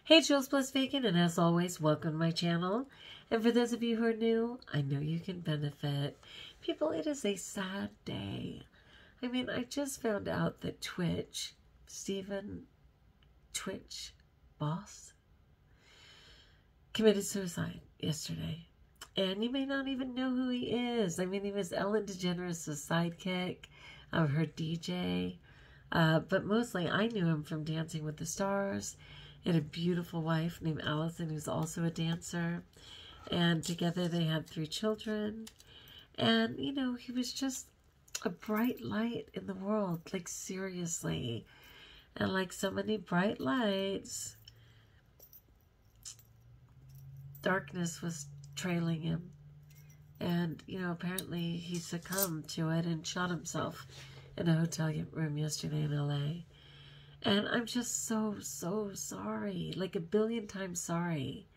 Hey, Jules Bliss Vegan, and as always, welcome to my channel. And for those of you who are new, I know you can benefit. People, it is a sad day. I mean, I just found out that Stephen Twitch Boss, committed suicide yesterday. And you may not even know who he is. I mean, he was Ellen DeGeneres' sidekick, her DJ. But mostly I knew him from Dancing with the Stars. He had a beautiful wife named Allison, who's also a dancer. And together they had 3 children. And, you know, he was just a bright light in the world, like seriously. And like so many bright lights, darkness was trailing him. And, you know, apparently he succumbed to it and shot himself in a hotel room yesterday in LA. And I'm just so sorry, like a billion times sorry,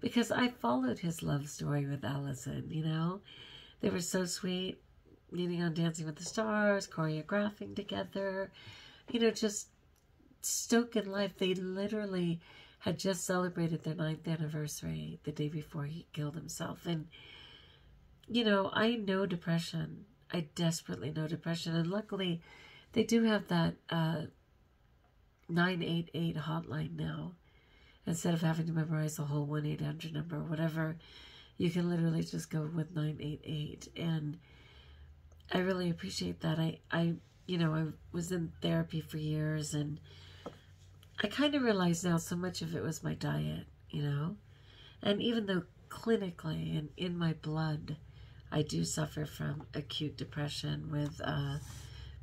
because I followed his love story with Allison, you know. They were so sweet, meeting on Dancing with the Stars, choreographing together, you know, just stoking life. They literally had just celebrated their 9th anniversary the day before he killed himself. And, you know, I know depression. I desperately know depression. And luckily, they do have that 988 hotline now. Instead of having to memorize the whole 1-800 number or whatever, you can literally just go with 988. And I really appreciate that. I was in therapy for years, and I kind of realize now so much of it was my diet, you know. And even though clinically and in my blood, I do suffer from acute depression with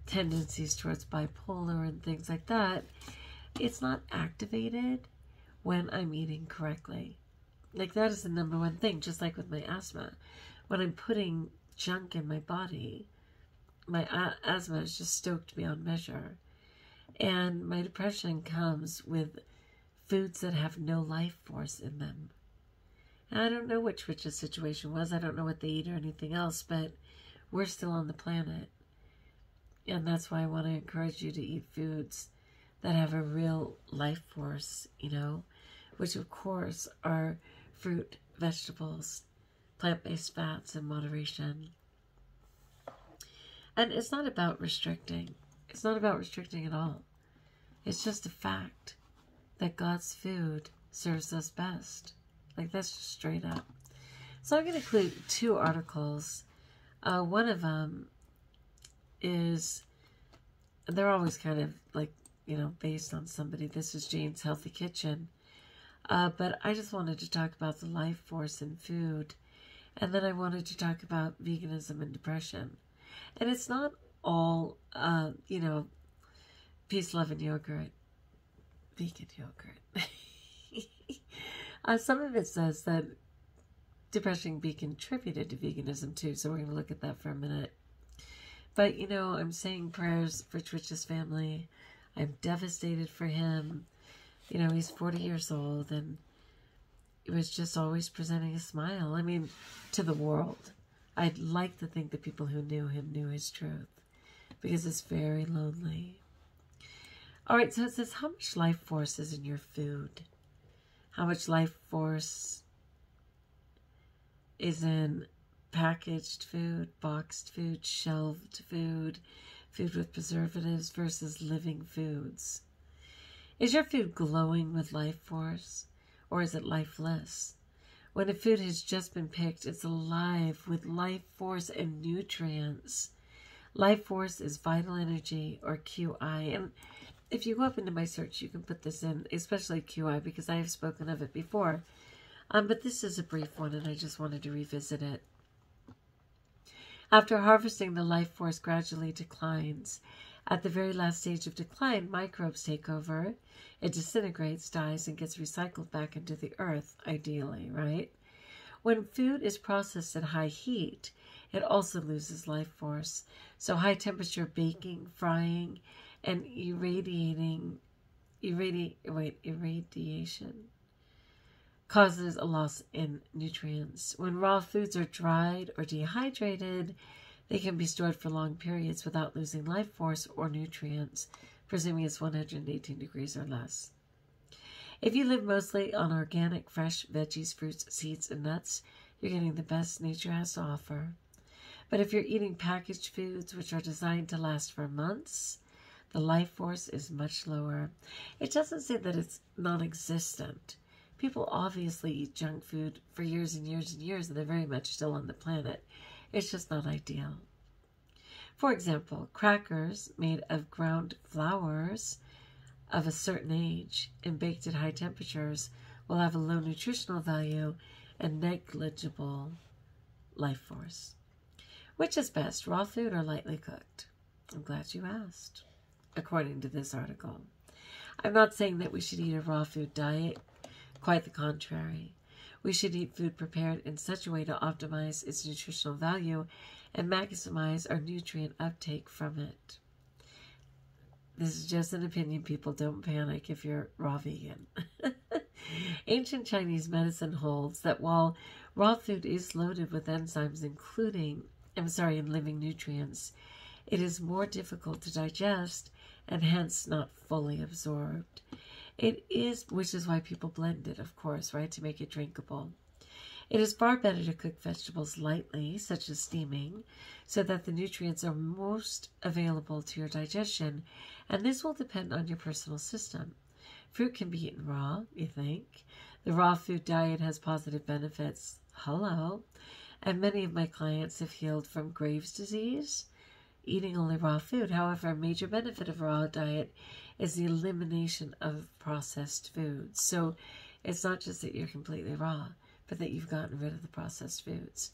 tendencies towards bipolar and things like that, it's not activated when I'm eating correctly. Like, that is the #1 thing, just like with my asthma. When I'm putting junk in my body, my asthma is just stoked beyond measure. And my depression comes with foods that have no life force in them. And I don't know which the situation was. I don't know what they eat or anything else, but we're still on the planet. And that's why I want to encourage you to eat foods that have a real life force, you know, which of course are fruit, vegetables, plant-based fats in moderation. And it's not about restricting. It's not about restricting at all. It's just a fact that God's food serves us best. Like, that's just straight up. So I'm going to include 2 articles. One of them is, they're always kind of like, you know, based on somebody. This is Jane's Healthy Kitchen. But I just wanted to talk about the life force in food. And then I wanted to talk about veganism and depression. And it's not all, you know, peace, love, and yogurt. Vegan yogurt. Some of it says that depression can be contributed to veganism too. So we're going to look at that for a minute. But, you know, I'm saying prayers for Twitch's family. I'm devastated for him. You know, he's 40 years old, and he was just always presenting a smile. I mean, to the world. I'd like to think the people who knew him knew his truth, because it's very lonely. All right, so it says, how much life force is in your food? How much life force is in packaged food, boxed food, shelved food, food with preservatives versus living foods? Is your food glowing with life force, or is it lifeless? When a food has just been picked, it's alive with life force and nutrients. Life force is vital energy, or QI. And if you go up into my search, you can put this in, especially QI, because I have spoken of it before. But this is a brief one, and I just wanted to revisit it. After harvesting, the life force gradually declines. At the very last stage of decline, microbes take over. It disintegrates, dies, and gets recycled back into the earth, ideally, right? When food is processed at high heat, it also loses life force. So high temperature baking, frying, and irradiation causes a loss in nutrients. When raw foods are dried or dehydrated, they can be stored for long periods without losing life force or nutrients, presuming it's 118 degrees or less. If you live mostly on organic, fresh veggies, fruits, seeds, and nuts, you're getting the best nature has to offer. But if you're eating packaged foods which are designed to last for months, the life force is much lower. It doesn't say that it's non-existent. People obviously eat junk food for years and years and years, and they're very much still on the planet. It's just not ideal. For example, crackers made of ground flours of a certain age and baked at high temperatures will have a low nutritional value and negligible life force. Which is best, raw food or lightly cooked? I'm glad you asked, according to this article. I'm not saying that we should eat a raw food diet. Quite the contrary. We should eat food prepared in such a way to optimize its nutritional value and maximize our nutrient uptake from it. This is just an opinion, people. Don't panic if you're raw vegan. Ancient Chinese medicine holds that while raw food is loaded with enzymes and living nutrients, it is more difficult to digest and hence not fully absorbed. Which is why people blend it, of course, right, to make it drinkable. It is far better to cook vegetables lightly, such as steaming, so that the nutrients are most available to your digestion, and this will depend on your personal system. Fruit can be eaten raw, you think. The raw food diet has positive benefits. Hello. And many of my clients have healed from Graves' disease eating only raw food. However, a major benefit of raw diet is the elimination of processed foods. So it's not just that you're completely raw, but that you've gotten rid of the processed foods.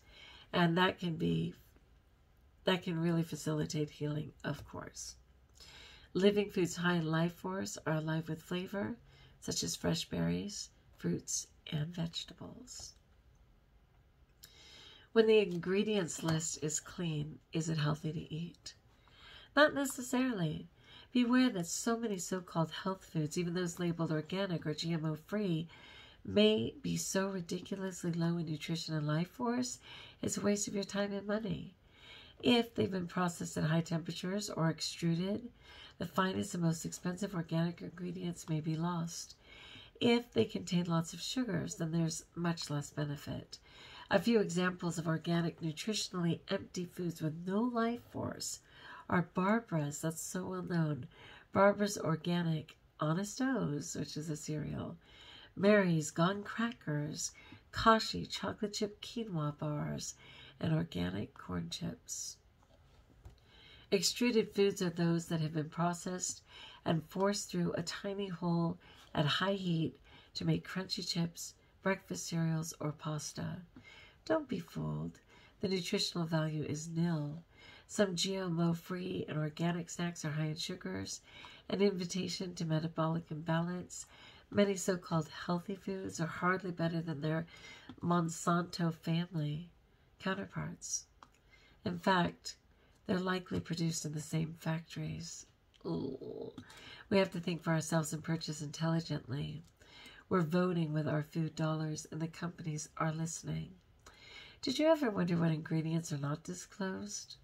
And that can really facilitate healing, of course. Living foods high in life force are alive with flavor, such as fresh berries, fruits, and vegetables. When the ingredients list is clean, is it healthy to eat? Not necessarily. Beware that so many so-called health foods, even those labeled organic or GMO-free, may be so ridiculously low in nutrition and life force, it's a waste of your time and money. If they've been processed at high temperatures or extruded, the finest and most expensive organic ingredients may be lost. If they contain lots of sugars, then there's much less benefit. A few examples of organic, nutritionally empty foods with no life force are Barbara's, that's so well known, Barbara's Organic Honest O's, which is a cereal, Mary's Gone Crackers, Kashi chocolate chip quinoa bars, and organic corn chips. Extruded foods are those that have been processed and forced through a tiny hole at high heat to make crunchy chips, breakfast cereals, or pasta. Don't be fooled. The nutritional value is nil. Some GMO-free and organic snacks are high in sugars, an invitation to metabolic imbalance. Many so-called healthy foods are hardly better than their Monsanto family counterparts. In fact, they're likely produced in the same factories. Ooh. We have to think for ourselves and purchase intelligently. We're voting with our food dollars, and the companies are listening. Did you ever wonder what ingredients are not disclosed?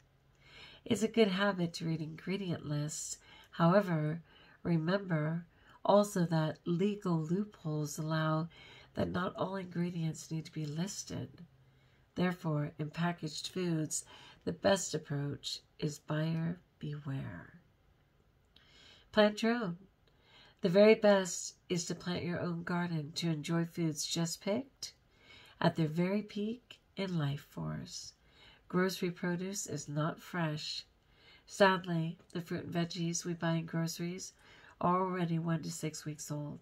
It's a good habit to read ingredient lists. However, remember also that legal loopholes allow that not all ingredients need to be listed. Therefore, in packaged foods, the best approach is buyer beware. Plant your own. The very best is to plant your own garden to enjoy foods just picked at their very peak in life force. Grocery produce is not fresh. Sadly, the fruit and veggies we buy in groceries are already 1 to 6 weeks old.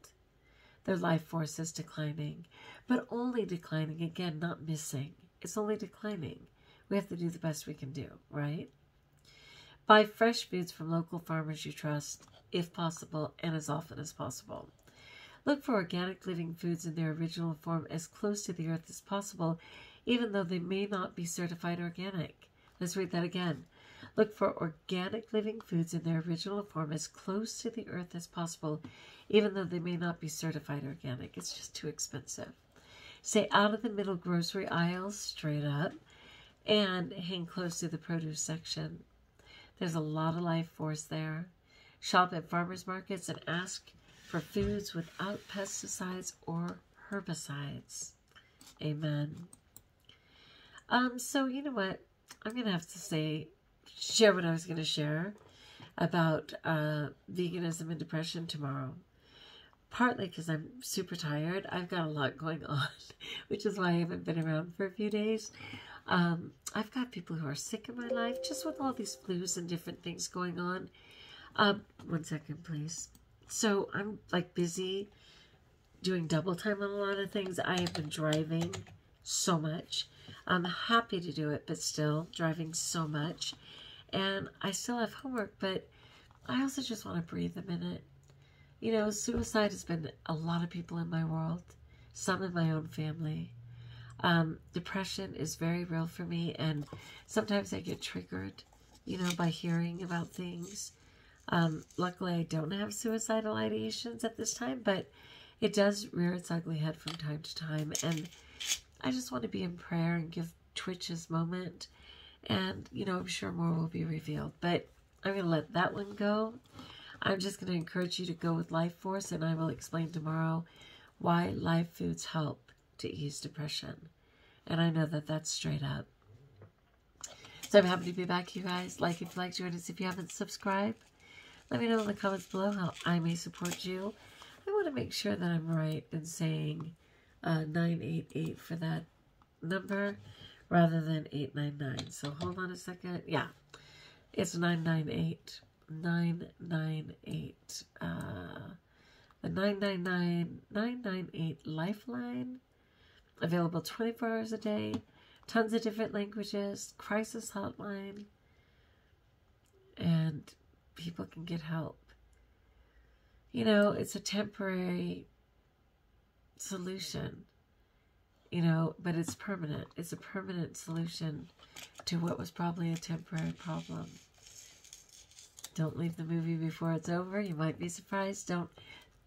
Their life force is declining, but only declining, again, not missing. It's only declining. We have to do the best we can do, right? Buy fresh foods from local farmers you trust, if possible, and as often as possible. Look for organic living foods in their original form as close to the earth as possible, even though they may not be certified organic. Let's read that again. Look for organic living foods in their original form as close to the earth as possible, even though they may not be certified organic. It's just too expensive. Stay out of the middle grocery aisles straight up and hang close to the produce section. There's a lot of life force there. Shop at farmers markets and ask for foods without pesticides or herbicides. Amen. So you know what? I'm going to have to share what I was going to share about veganism and depression tomorrow. Partly because I'm super tired. I've got a lot going on, which is why I haven't been around for a few days. I've got people who are sick in my life, just with all these flus and different things going on. 1 second, please. So I'm like busy doing double time on a lot of things. I have been driving so much. I'm happy to do it, but still driving so much. And I still have homework, but I also just want to breathe a minute. You know, suicide has been a lot of people in my world, some in my own family. Depression is very real for me, and sometimes I get triggered, you know, by hearing about things. Luckily, I don't have suicidal ideations at this time, but it does rear its ugly head from time to time, and I just want to be in prayer and give Twitch his moment, and, you know, I'm sure more will be revealed, but I'm going to let that one go. I'm just going to encourage you to go with Life Force, and I will explain tomorrow why live foods help to ease depression. And I know that that's straight up. So I'm happy to be back, you guys. Like if you like, join us if you haven't subscribed. Let me know in the comments below how I may support you. I want to make sure that I'm right in saying 988 for that number rather than 899. So hold on a second. Yeah, it's 998. 998. The 998 Lifeline. Available 24 hours a day. Tons of different languages. Crisis hotline. And people can get help. You know, it's a temporary solution. You know, but it's permanent. It's a permanent solution to what was probably a temporary problem. Don't leave the movie before it's over. You might be surprised. Don't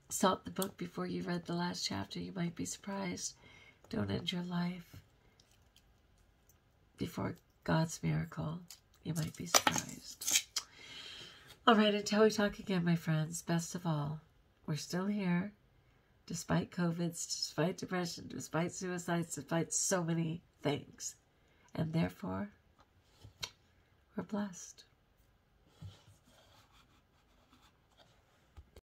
stop the book before you read the last chapter. You might be surprised. Don't end your life before God's miracle. You might be surprised. All right, until we talk again, my friends, best of all, we're still here, despite COVID, despite depression, despite suicides, despite so many things. And therefore, we're blessed.